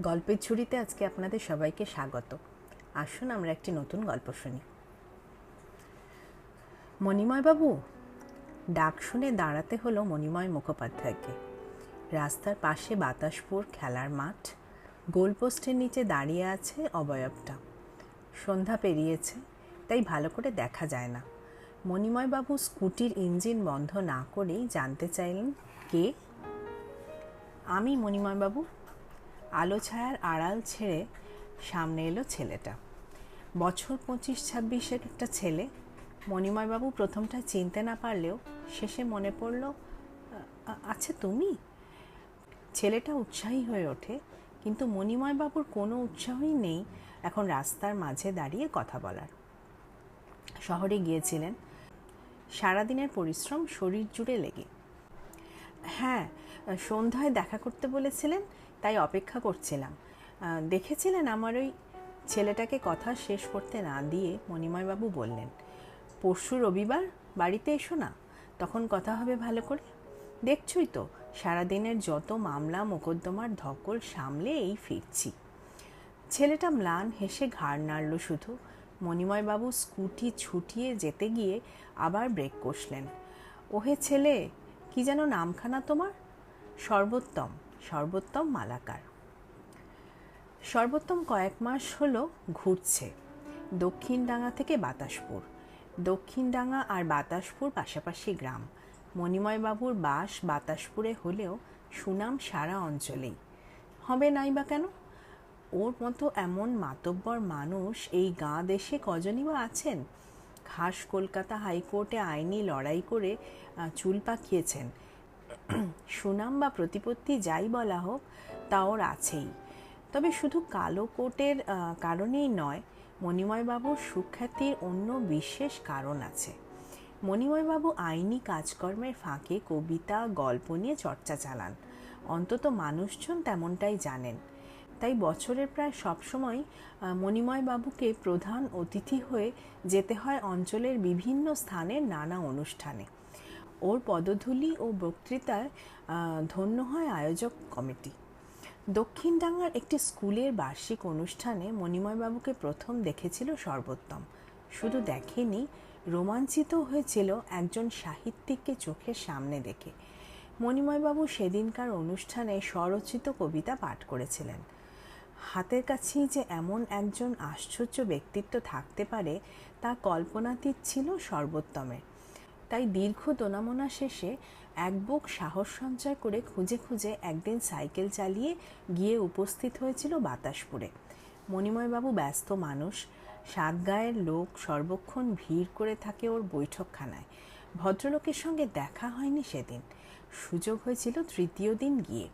গল্পের ঝুড়িতে আজকে আপনাদের সবাইকে স্বাগত। আসুন আমরা একটি নতুন গল্প শুনি। মণিময়বাবু, ডাক শুনে দাঁড়াতে হলো মণিময় মুখোপাধ্যায়কে। রাস্তার পাশে বাতাসপুর খেলার মাঠ, গোলপোস্টের নিচে দাঁড়িয়ে আছে অবয়বটা। সন্ধ্যা পেরিয়েছে, তাই ভালো করে দেখা যায় না। মণিময়বাবু স্কুটির ইঞ্জিন বন্ধ না করেই জানতে চাইলেন, কে? আমি মণিময়বাবু। আলো ছায়ার আড়াল ছেড়ে সামনে এলো ছেলেটা। বছর 25-26-এর একটা ছেলে। মণিময়বাবু প্রথমটা চিনতে না পারলেও শেষে মনে পড়ল, আচ্ছা তুমি। ছেলেটা উৎসাহী হয়ে ওঠে, কিন্তু মণিময়বাবুর কোনো উৎসাহই নেই এখন রাস্তার মাঝে দাঁড়িয়ে কথা বলার। শহরে গিয়েছিলেন, সারাদিনের পরিশ্রম শরীর জুড়ে লেগে। হ্যাঁ, সন্ধ্যায় দেখা করতে বলেছিলেন, তাই অপেক্ষা করছিলাম। দেখেছিলেন আমার ওই ছেলেটাকে কথা শেষ করতে না দিয়ে মণিময়বাবু বললেন, পরশু রবিবার বাড়িতে এসো না, তখন কথা হবে ভালো করে। দেখছই তো সারাদিনের যত মামলা মোকদ্দমার ধকল সামলে এই ফিরছি। ছেলেটা ম্লান হেসে ঘাড় নাড়ল শুধু। মণিময়বাবু স্কুটি ছুটিয়ে যেতে গিয়ে আবার ব্রেক কষলেন। ওহে ছেলে, কি যেন নামখানা তোমার? সর্বোত্তম। সর্বোত্তম মালাকার। সর্বোত্তম কয়েক মাস হলো ঘুরছে দক্ষিণডাঙ্গা থেকে বাতাসপুর। দক্ষিণডাঙ্গা আর বাতাসপুর পাশাপাশি গ্রাম। মণিময়বাবুর বাস বাতাসপুরে হলেও সুনাম সারা অঞ্চলেই। হবে নাই বা কেন? ওর মতো এমন মাতব্বর মানুষ এই গাঁ দেশে কজনই বা আছেন? খাস কলকাতা হাইকোর্টে আইনি লড়াই করে চুল পাকিয়েছেন। সুনাম বা প্রতিপত্তি যাই বলা হোক, তা ওর আছেই। তবে শুধু কালো কোটের কারণেই নয়, মণিময়বাবুর সুখ্যাতির অন্য বিশেষ কারণ আছে। মণিময়বাবু আইনি কাজকর্মের ফাঁকে কবিতা গল্প নিয়ে চর্চা চালান, অন্তত মানুষজন তেমনটাই জানেন। তাই বছরের প্রায় সবসময় মণিময়বাবুকে প্রধান অতিথি হয়ে যেতে হয় অঞ্চলের বিভিন্ন স্থানের নানা অনুষ্ঠানে। ওর পদধূলি ও বক্তৃতায় ধন্য হয় আয়োজক কমিটি। দক্ষিণডাঙ্গার একটি স্কুলের বার্ষিক অনুষ্ঠানে মণিময়বাবুকে প্রথম দেখেছিল সর্বোত্তম। শুধু দেখেনি, রোমাঞ্চিত হয়েছিল একজন সাহিত্যিককে চোখের সামনে দেখে। মণিময়বাবু সেদিনকার অনুষ্ঠানে স্বরচিত কবিতা পাঠ করেছিলেন। হাতের কাছেই যে এমন একজন আশ্চর্য ব্যক্তিত্ব থাকতে পারে তা কল্পনাতীত ছিল সর্বোত্তমের। তাই দীর্ঘ দোনামোনা শেষে এক বুক সাহস সঞ্চয় করে খুঁজে খুঁজে একদিন সাইকেল চালিয়ে গিয়ে উপস্থিত হয়েছিল বাতাসপুরে। মণিময়বাবু ব্যস্ত মানুষ, সাতগাঁয়ের লোক সর্বক্ষণ ভিড় করে থাকে ওর বৈঠকখানায়। ভদ্রলোকের সঙ্গে দেখা হয়নি সেদিন। সুযোগ হয়েছিল তৃতীয় দিন গিয়ে।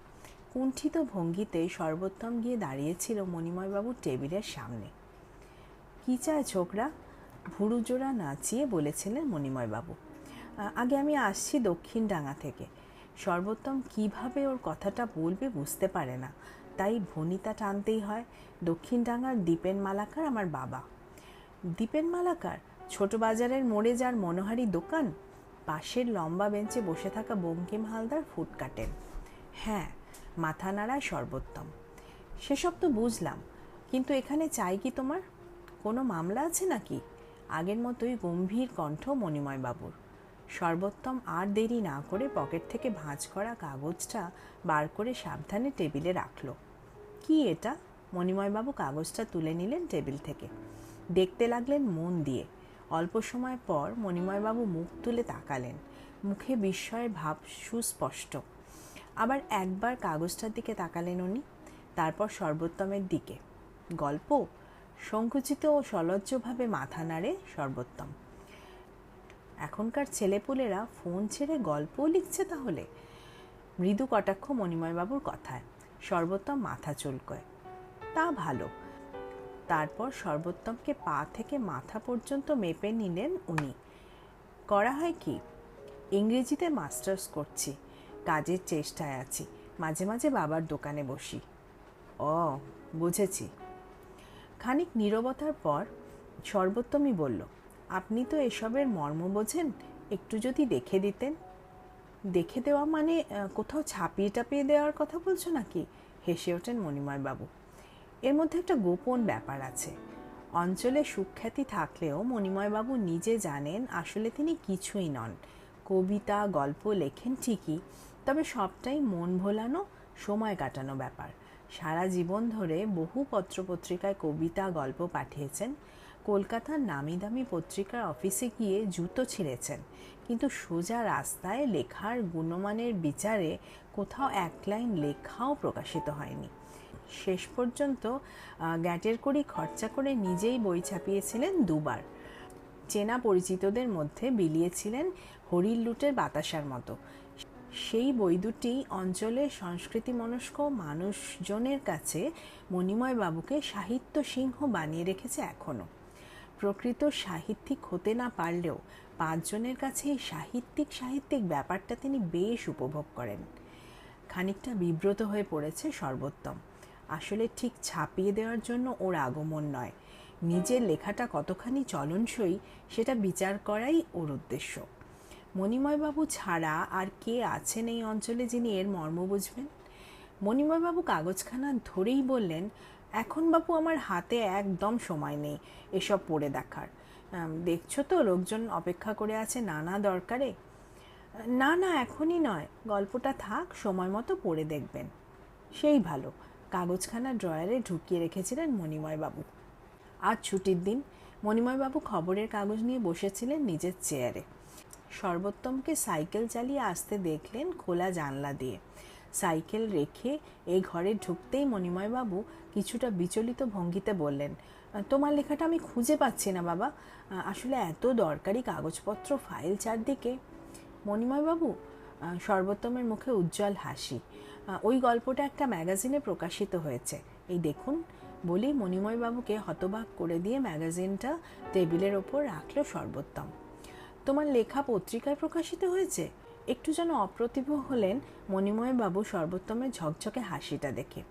কুণ্ঠিত ভঙ্গিতে সর্বোত্তম গিয়ে দাঁড়িয়েছিল মণিময়বাবুর টেবিলের সামনে। কী চায় ছোকরা? ভুরুজোড়া নাচিয়ে বলেছিলেন মণিময়বাবু। আগে আমি আসছি দক্ষিণডাঙ্গা থেকে। সর্বোত্তম কিভাবে ওর কথাটা বলবে বুঝতে পারে না, তাই ভনিতা টানতেই হয়। দক্ষিণডাঙ্গার দীপেন মালাকার আমার বাবা। দীপেন মালাকার? ছোট বাজারের মোড়ে যার মনোহারি দোকান, পাশের লম্বা বেঞ্চে বসে থাকা বঙ্কিম হালদার ফুট কাটেন। হ্যাঁ, মাথা নাড়ায় সর্বোত্তম। সেসব তো বুঝলাম, কিন্তু এখানে চাই কি তোমার? কোনো মামলা আছে নাকি? আগের মতোই গম্ভীর কণ্ঠ মণিময়বাবুর। সর্বোত্তম আর দেরি না করে পকেট থেকে ভাঁজ করা কাগজটা বার করে সাবধানে টেবিলে রাখল। কি এটা? মণিময়বাবু কাগজটা তুলে নিলেন টেবিল থেকে। দেখতে লাগলেন মন দিয়ে। অল্প সময় পর মণিময়বাবু মুখ তুলে তাকালেন। মুখে বিস্ময়ের ভাব সুস্পষ্ট। আবার একবার কাগজটার দিকে তাকালেন উনি, তারপর সর্বোত্তমের দিকে। গল্প? সংকুচিত ও সলজ্জভাবে মাথা নাড়ে সর্বোত্তম। এখনকার ছেলেপুলেরা ফোন ছেড়ে গল্পও লিখছে তাহলে? মৃদু কটাক্ষ মণিময়বাবুর কথায়। সর্বোত্তম মাথা চুলকোয়। তা ভালো। তারপর সর্বোত্তমকে পা থেকে মাথা পর্যন্ত মেপে নিলেন উনি। করা হয় কি? ইংরেজিতে মাস্টার্স করছি, কাজের চেষ্টায় আছি, মাঝে মাঝে বাবার দোকানে বসি। ও, বুঝেছি। খানিক নীরবতার পর সর্বোত্তমই বলল, আপনি তো এসবের মর্ম বোঝেন, একটু যদি দেখে দিতেন। দেখে দেওয়া মানে কোথাও ছাপিয়ে টাপিয়ে দেওয়ার কথা বলছো নাকি? হেসে ওঠেন মণিময়বাবু। এর মধ্যে একটা গোপন ব্যাপার আছে। অঞ্চলে সুখ্যাতি থাকলেও মণিময়বাবু নিজে জানেন আসলে তিনি কিছুই নন। কবিতা গল্প লেখেন ঠিকই, তবে সবটাই মন ভোলানো, সময় কাটানো ব্যাপার। সারা জীবন ধরে বহু পত্রপত্রিকায় কবিতা গল্প পাঠিয়েছেন, কলকাতার নামি দামি পত্রিকার অফিসে গিয়ে জুতো ছিঁড়েছেন, কিন্তু সোজা রাস্তায় লেখার গুণমানের বিচারে কোথাও এক লাইন লেখাও প্রকাশিত হয়নি। শেষ পর্যন্ত গ্যাটের কড়ি খরচা করে নিজেই বই ছাপিয়েছিলেন দুবার। চেনা পরিচিতদের মধ্যে বিলিয়েছিলেন হরির লুটের বাতাসার মতো। সেই বই দুটি অঞ্চলের সংস্কৃতিমনস্ক মানুষজনের কাছে মণিময়বাবুকে সাহিত্য সিংহ বানিয়ে রেখেছে এখনও। প্রকৃত সাহিত্যিক হতে না পারলেও পাঁচজনের কাছে এই সাহিত্যিক ব্যাপারটা তিনি বেশ উপভোগ করেন। খানিকটা বিব্রত হয়ে পড়েছে সর্বোত্তম। আসলে ঠিক ছাপিয়ে দেওয়ার জন্য ওর আগমন নয়, নিজের লেখাটা কতখানি চলনসই সেটা বিচার করাই ওর উদ্দেশ্য। মণিময়বাবু ছাড়া আর কে আছেন এই অঞ্চলে যিনি এর মর্ম বুঝবেন? মণিময়বাবু কাগজখানা ধরেই বললেন, এখন বাপু আমার হাতে একদম সময় নেই এসব পড়ে দেখার। দেখছো তো লোকজন অপেক্ষা করে আছে নানা দরকারে। না না, এখনই নয়, গল্পটা থাক, সময় মতো পড়ে দেখবেন। সেই ভালো। কাগজখানা ড্রয়ারে ঢুকিয়ে রেখেছিলেন মণিময়বাবু। আজ ছুটির দিন। মণিময়বাবু খবরের কাগজ নিয়ে বসেছিলেন নিজের চেয়ারে। সর্বোত্তমকে সাইকেল চালিয়ে আসতে দেখলেন খোলা জানলা দিয়ে। সাইকেল রেখে এই ঘরে ঢুকতেই মণিময়বাবু কিছুটা বিচলিত ভঙ্গিতে বললেন, তোমার লেখাটা আমি খুঁজে পাচ্ছি না বাবা, আসলে এত দরকারি কাগজপত্র ফাইল চারদিকে। মণিময়বাবু, সর্বোত্তমের মুখে উজ্জ্বল হাসি, ওই গল্পটা একটা ম্যাগাজিনে প্রকাশিত হয়েছে, এই দেখুন। বলেই মণিময়বাবুকে হতবাক করে দিয়ে ম্যাগাজিনটা টেবিলের ওপর রাখল সর্বোত্তম। তোমার লেখা পত্রিকায় প্রকাশিত হয়েছে? একটু যেন অপ্রতিভ হলেন মণিময়বাবু সর্বোত্তমের ঝকঝকে হাসিটা দেখে।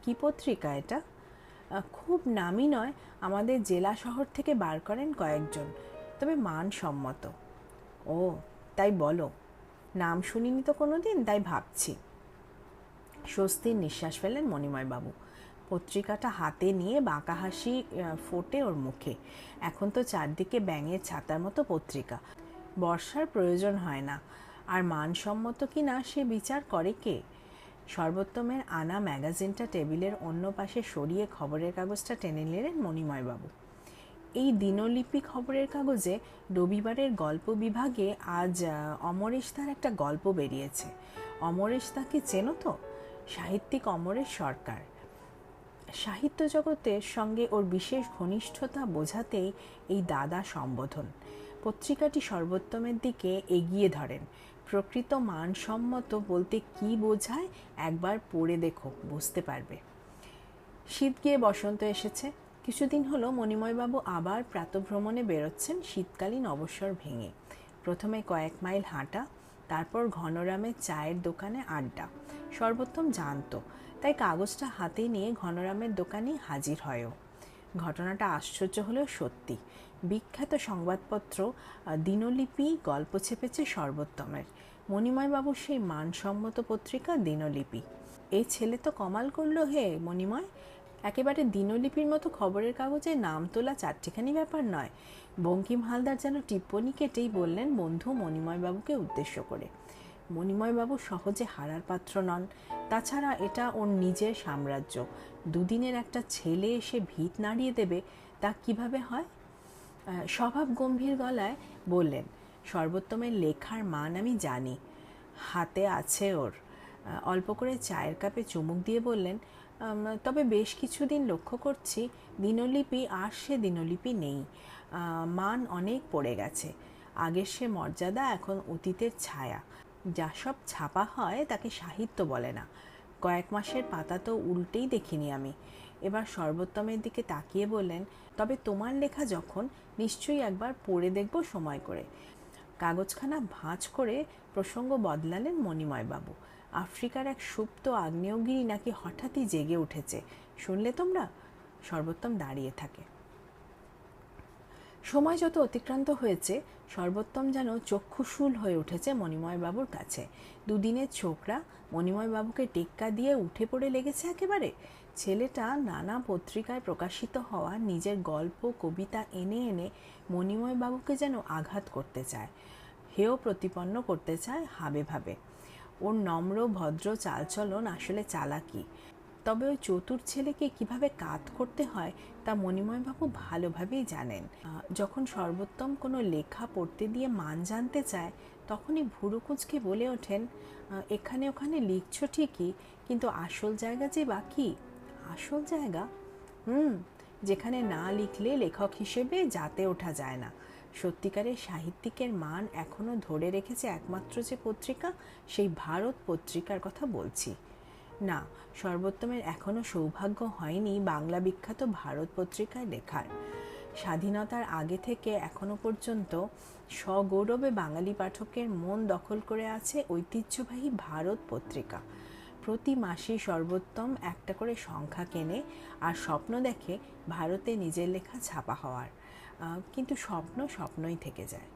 কি পত্রিকা এটা? খুব নামি নয়, আমাদের জেলা শহর থেকে বার করেন কয়েকজন, তবে মানসম্মত। ও তাই বলো, নাম শুনিনি তো কোনোদিন, তাই ভাবছি। স্বস্তির নিঃশ্বাস ফেলেন মণিময়বাবু। পত্রিকাটা হাতে নিয়ে বাঁকা হাসি ফোটে ওর মুখে। এখন তো চারদিকে ব্যাঙের ছাতার মতো পত্রিকা, বর্ষার প্রয়োজন হয় না। আর মানসম্মত কি না সে বিচার করে কে? সর্বোত্তমের আনা ম্যাগাজিনটা টেবিলের অন্য পাশে সরিয়ে খবরের কাগজটা টেনে নিলেন মণিময়বাবু। এই দিনলিপি খবরের কাগজে রবিবারের গল্প বিভাগে আজ অমরেশ দার একটা গল্প বেরিয়েছে। অমরেশ দাকে চেনো তো? সাহিত্যিক অমরেশ সরকার। সাহিত্য জগতের সঙ্গে ওর বিশেষ ঘনিষ্ঠতা বোঝাতেই এই দাদা সম্বোধন। পত্রিকাটি সর্বোত্তমের দিকে এগিয়ে ধরেন। প্রকৃত মানসম্মত বলতে কি বোঝায় একবার পড়ে দেখো, বুঝতে পারবে। শীত গিয়ে বসন্ত এসেছে। কিছুদিন হলো মণিময়বাবু আবার প্রাতভ্রমণে বেরোচ্ছেন শীতকালীন অবসর ভেঙে। প্রথমে কয়েক মাইল হাঁটা, তারপর ঘনরামের চায়ের দোকানে আড্ডা। সর্বোত্তম জানতো, তাই কাগজটা হাতে নিয়ে ঘনরামের দোকানে হাজির হয়ও। ঘটনাটা আশ্চর্য হলেও সত্যি। বিখ্যাত সংবাদপত্র দিনলিপি গল্প ছেপেছে সর্বোত্তমের। মণিময়বাবুর সেই মানসম্মত পত্রিকা দিনলিপি। এই ছেলে তো কমাল করলো হে মণিময়, একেবারে দিনলিপির মতো খবরের কাগজে নাম তোলা চারটিখানি ব্যাপার নয়। বঙ্কিম হালদার যেন টিপ্পনি কেটেই বললেন বন্ধু মণিময়বাবুকে উদ্দেশ্য করে। মণিময়বাবু সহজে হারার পাত্র নন। তাছাড়া এটা ওর নিজের সাম্রাজ্য। দুদিনের একটা ছেলে এসে ভিত নাড়িয়ে দেবে, তা কিভাবে হয়? স্বভাব গম্ভীর গলায় বললেন, সর্বোত্তমের লেখার মান আমি জানি, হাতে আছে ওর। অল্প করে চায়ের কাপে চুমুক দিয়ে বললেন, তবে বেশ কিছুদিন লক্ষ্য করছি দিনলিপি আর সে দিনলিপি নেই। মান অনেক পড়ে গেছে। আগের সে মর্যাদা এখন অতীতের ছায়া। যা সব ছাপা হয় তাকে সাহিত্য বলে না। কয়েক মাসের পাতা তো উল্টেই দেখিনি আমি। এবার সর্বোত্তমের দিকে তাকিয়ে বললেন, তবে তোমার লেখা যখন, নিশ্চয়ই একবার পড়ে দেখব সময় করে। কাগজখানা ভাঁজ করে প্রসঙ্গ বদলালেন মণিময়বাবু। আফ্রিকার এক সুপ্ত আগ্নেয়গিরি নাকি হঠাৎই জেগে উঠেছে, শুনলে তোমরা? সর্বোত্তম দাঁড়িয়ে থাকে। সময় যত অতিক্রান্ত হয়েছে, সর্বোত্তম যেন চক্ষুশূল হয়ে উঠেছে মণিময়বাবুর কাছে। দুদিনের ছোকরা মণিময়বাবুকে টেক্কা দিয়ে উঠে পড়ে লেগেছে একেবারে। ছেলেটা নানা পত্রিকায় প্রকাশিত হওয়া নিজের গল্প কবিতা এনে এনে মণিময়বাবুকে যেন আঘাত করতে চায়, হেয় প্রতিপন্ন করতে চায় হাবে ভাবে। ওর নম্র ভদ্র চালচলন আসলে চালাকি, তবে ওই চতুর ছেলেকে কিভাবে কাত করতে হয় তা মণিময়বাবু ভালোভাবেই জানেন। যখন সর্বোত্তম কোনো লেখা পড়তে দিয়ে মান জানতে চায়, তখনই ভুরু কুঁচকে বলে ওঠেন, এখানে ওখানে লিখছো ঠিকই, কিন্তু আসল জায়গা যে বাকি। আসল জায়গা? যেখানে না লিখলে লেখক হিসেবে যাতে ওঠা যায় না। সত্যিকারের সাহিত্যিকের মান এখনো ধরে রেখেছে একমাত্র যে পত্রিকা, সেই ভারত পত্রিকার কথা বলছি। না, সর্বোত্তমের এখনো সৌভাগ্য হয়নি বাংলা বিখ্যাত ভারত পত্রিকায় লেখার। স্বাধীনতার আগে থেকে এখনো পর্যন্ত সগৌরবে বাঙালি পাঠকের মন দখল করে আছে ঐতিহ্যবাহী ভারত পত্রিকা। প্রতি মাসে সর্বোত্তম একটা করে সংখ্যা কেনে আর স্বপ্ন দেখে ভারতে নিজের লেখা ছাপা হওয়ার, কিন্তু স্বপ্ন স্বপ্নই থেকে যায়।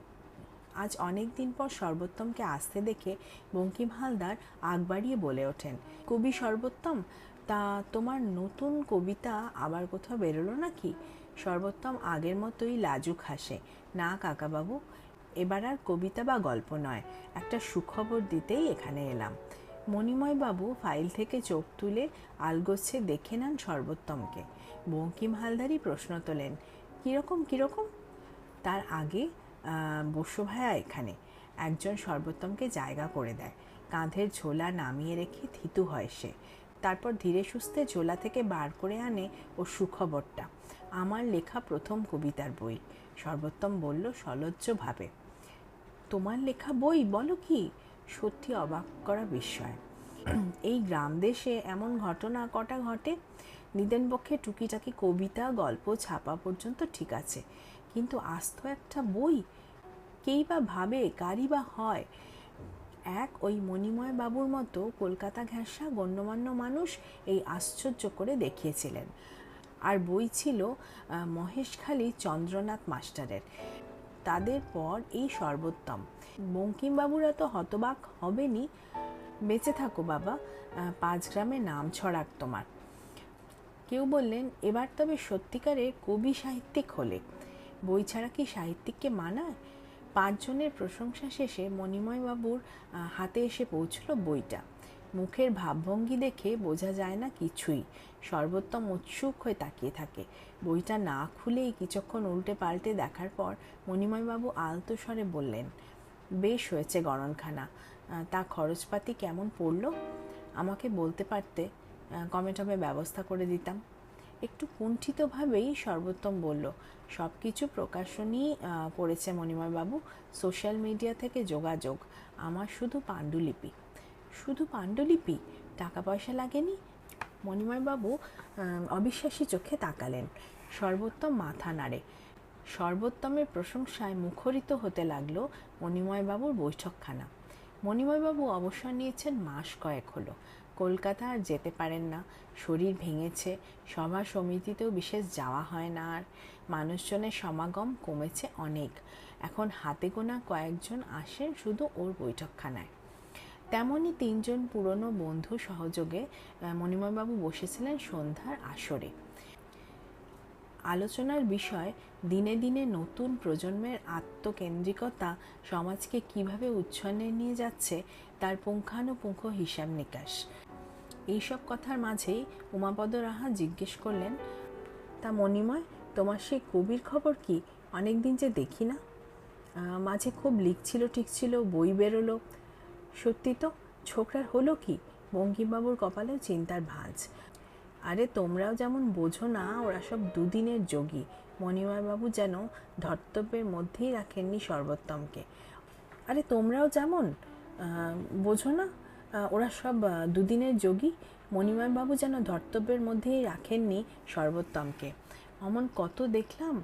আজ অনেক দিন পর সর্বোত্তমকে আসতে দেখে বঙ্কিম হালদার আগ বাড়িয়ে বলে ওঠেন, কবি সর্বোত্তম, তা তোমার নতুন কবিতা আবার কোথাও বেরোলো নাকি? সর্বোত্তম আগের মতোই লাজুক হাসে, না কাকাবাবু, এবার আর কবিতা বা গল্প নয়, একটা সুখবর দিতেই এখানে এলাম। মণিময়বাবু ফাইল থেকে চোখ তুলে আলগোচ্ছে দেখে নেন সর্বোত্তমকে। বঙ্কিম হালদারই প্রশ্ন তোলেন, কীরকম কীরকম? তার আগে বসু ভাইয়া এখানে। একজন সর্বোত্তমকে জায়গা করে দেয়, কাঁধের ঝোলা নামিয়ে রেখে থিতু হয় সে। তারপর ধীরে সুস্থে ঝোলা থেকে বার করে আনে ও সুখবরটা, আমার লেখা প্রথম কবিতার বই। সর্বোত্তম বলল সলজ্জভাবে, তোমার লেখা বই? বলো কি? সত্যি অবাক করা বিস্ময়। এই গ্রাম দেশে এমন ঘটনা কটা ঘটে। নিদেন পক্ষে টুকিটাকি কবিতা গল্প ছাপা পর্যন্ত ঠিক আছে, কিন্তু আস্ত একটা বই কেই বা ভাবে, কারই বা হয়? এক ওই মণিময় বাবুর মতো কলকাতা ঘেঁষা গণ্যমান্য মানুষ এই আশ্চর্য করে দেখিয়েছিলেন। আর বই ছিল মহেশখালী চন্দ্রনাথ মাস্টারের। তাদের পর এই সর্বোত্তম। বঙ্কিমবাবুরা তো হতবাক হবেনি। বেঁচে থাকো বাবা, 5 গ্রামে নাম ছড়াক তোমার। কেউ বললেন, এবার তবে সত্যিকারের কবি সাহিত্যিক হলে। বই ছাড়া কি সাহিত্যিককে মানায়? 5 জনের প্রশংসা শেষে মণিময়বাবুর হাতে এসে পৌঁছল বইটা। মুখের ভাবভঙ্গি দেখে বোঝা যায় না কিছুই। সর্বোত্তম উৎসুক হয়ে তাকিয়ে থাকে। বইটা না খুলেই কিছুক্ষণ উল্টে পাল্টে দেখার পর মণিময়বাবু আলতো স্বরে বললেন, বেশ হয়েছে গড়নখানা, তা খরচপাতি কেমন পড়লো? আমাকে বলতে পারতে, কমে টমে ব্যবস্থা করে দিতাম। একটু কুণ্ঠিতভাবেই সর্বোত্তম বলল, সব কিছু প্রকাশনী করেছে মণিময়বাবু, সোশ্যাল মিডিয়া থেকে যোগাযোগ, আমার শুধু পাণ্ডুলিপি। শুধু পাণ্ডুলিপি? টাকা পয়সা লাগেনি? মণিময়বাবু অবিশ্বাসী চোখে তাকালেন। সর্বোত্তম মাথা নাড়ে। সর্বোত্তমের প্রশংসায় মুখরিত হতে লাগলো মণিময়বাবুর বৈঠকখানা। মণিময়বাবু অবসর নিয়েছেন মাস কয়েক হলো। কলকাতা আর যেতে পারেন না, শরীর ভেঙেছে, সভা সমিতিতেও বিশেষ যাওয়া হয় না আর। মানুষজনের সমাগম কমেছে অনেক। এখন হাতে গোনা কয়েকজন আসেন শুধু ওর বৈঠকখানায়। তেমনই 3 জন পুরনো বন্ধু সহযোগে মণিময়বাবু বসেছিলেন সন্ধ্যার আসরে। আলোচনার বিষয় দিনে দিনে নতুন প্রজন্মের আত্মকেন্দ্রিকতা সমাজকে কিভাবে উচ্ছন্নে নিয়ে যাচ্ছে তার পুঙ্খানুপুঙ্খ হিসাব নিকাশ। এইসব কথার মাঝেই উমাপদ রাহা জিজ্ঞেস করলেন, তা মণিময়, তোমার সেই কবির খবর কি? অনেক দিন যে দেখি না। মাঝে খুব লিখছিল টিকছিল, বই বেরোলো। সত্যি তো? ছোকরার হলো কি? বঙ্কিমবাবুর কপালেও চিন্তার ভাঁজ। আরে তোমরাও যেমন বোঝো না, ওরা সব 2 দিনের যোগী। মণিময়বাবু যেন ধর্তব্যের মধ্যেই রাখেননি সর্বোত্তমকে। আরে তোমরাও যেমন বোঝো না, ওরা সব 2 দিনের যোগী। মণিময়বাবু যেন ধর্তব্যের মধ্যেই রাখেননি সর্বোত্তমকে। অমন কত দেখলাম।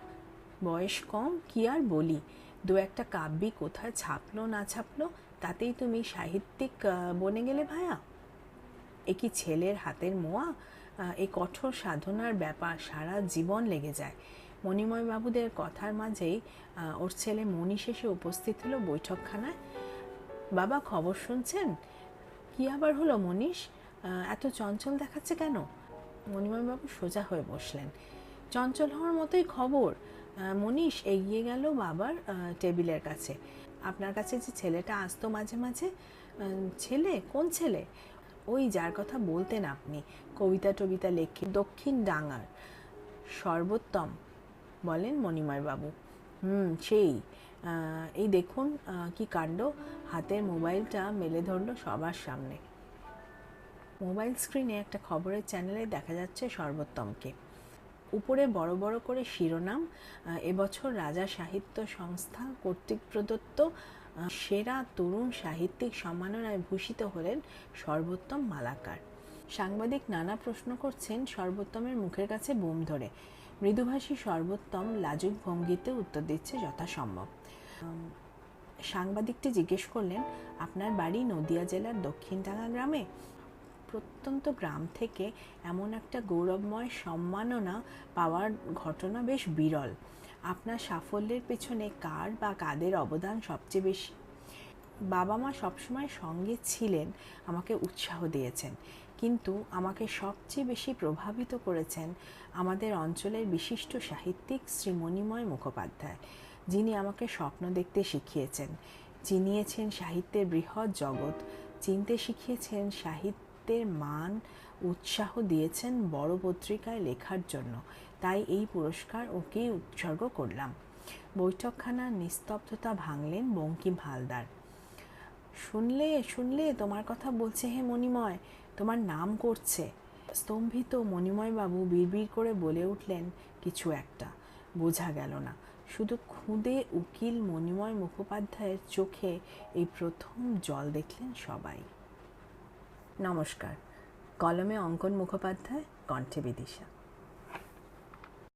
বয়স কম, কি আর বলি। 2-একটা কাব্যি কোথায় ছাপলো না ছাপলো, তাতেই তুমি সাহিত্যিক বনে গেলে ভায়া। এ কি ছেলের হাতের মোয়া? এই কঠোর সাধনার ব্যাপার সারা জীবন লেগে যায়। মণিময় বাবুদের কথার মাঝেই ওর ছেলে মনীষ এসে উপস্থিত হলো বৈঠকখানায়। বাবা, খবর শুনছেন? কি আবার হলো মনীষ? এত চঞ্চল দেখাচ্ছে কেন? মণিময়বাবু সোজা হয়ে বসলেন। চঞ্চল হওয়ার মতোই খবর। মনীষ এগিয়ে গেল বাবার টেবিলের কাছে। আপনার কাছে যে ছেলেটা আসতো মাঝে মাঝে। ছেলে? কোন ছেলে? ওই যার কথা বলতেন আপনি, কবিতা টবিতা লেখে, দক্ষিণ ডাঙার সর্বোত্তম। বলেন মণিময়বাবু। সেই। এই দেখুন কি কাণ্ড। হাতের মোবাইলটা মেলে ধরলো সবার সামনে। মোবাইল স্ক্রিনে একটা খবরের চ্যানেলে দেখা যাচ্ছে সর্বোত্তমকে। উপরে বড় বড় করে শিরোনাম, এবছর রাজা সাহিত্য সংস্থা কর্তৃক প্রদত্ত সেরা তরুণ সাহিত্যিক সম্মাননায় ভূষিত হলেন সর্বোত্তম মালাকার। সাংবাদিক নানা প্রশ্ন করছেন সর্বোত্তমের মুখের কাছে বোম ধরে। মৃদুভাষী সর্বোত্তম লাজুক ভঙ্গিতে উত্তর দিচ্ছে যথাসম্ভব। সাংবাদিকটি জিজ্ঞেস করলেন, আপনার বাড়ি নদিয়া জেলার দক্ষিণডাঙ্গা গ্রামে? প্রত্যন্ত গ্রাম থেকে এমন একটা গৌরবময় সম্মাননা পাওয়ার ঘটনা বেশ বিরল। আপনার সাফল্যের পেছনে কার বা কাদের অবদান সবচেয়ে বেশি? বাবা মা সবসময় সঙ্গে ছিলেন, আমাকে উৎসাহ দিয়েছেন, কিন্তু আমাকে সবচেয়ে বেশি প্রভাবিত করেছেন আমাদের অঞ্চলের বিশিষ্ট সাহিত্যিক শ্রী মণিময় মুখোপাধ্যায়, যিনি আমাকে স্বপ্ন দেখতে শিখিয়েছেন, চিনিয়েছেন সাহিত্যের বৃহৎ জগৎ, চিনতে শিখিয়েছেন সাহিত্যের মান, উৎসাহ দিয়েছেন বড় পত্রিকায় লেখার জন্য। তাই এই পুরস্কার ওকেই উৎসর্গ করলাম। বৈঠকখানার নিস্তব্ধতা ভাঙলেন বঙ্কিম হালদার। শুনলে শুনলে তোমার কথা বলছে হে মণিময়, তোমার নাম করছে। স্তম্ভিত মণিময়বাবু বিড়বিড় করে বলে উঠলেন কিছু একটা, বোঝা গেল না। শুধু খুদে উকিল মণিময় মুখোপাধ্যায়ের চোখে এই প্রথম জল দেখলেন সবাই। নমস্কার। কলমে অঙ্কন মুখোপাধ্যায়, কণ্ঠে বিদিশা।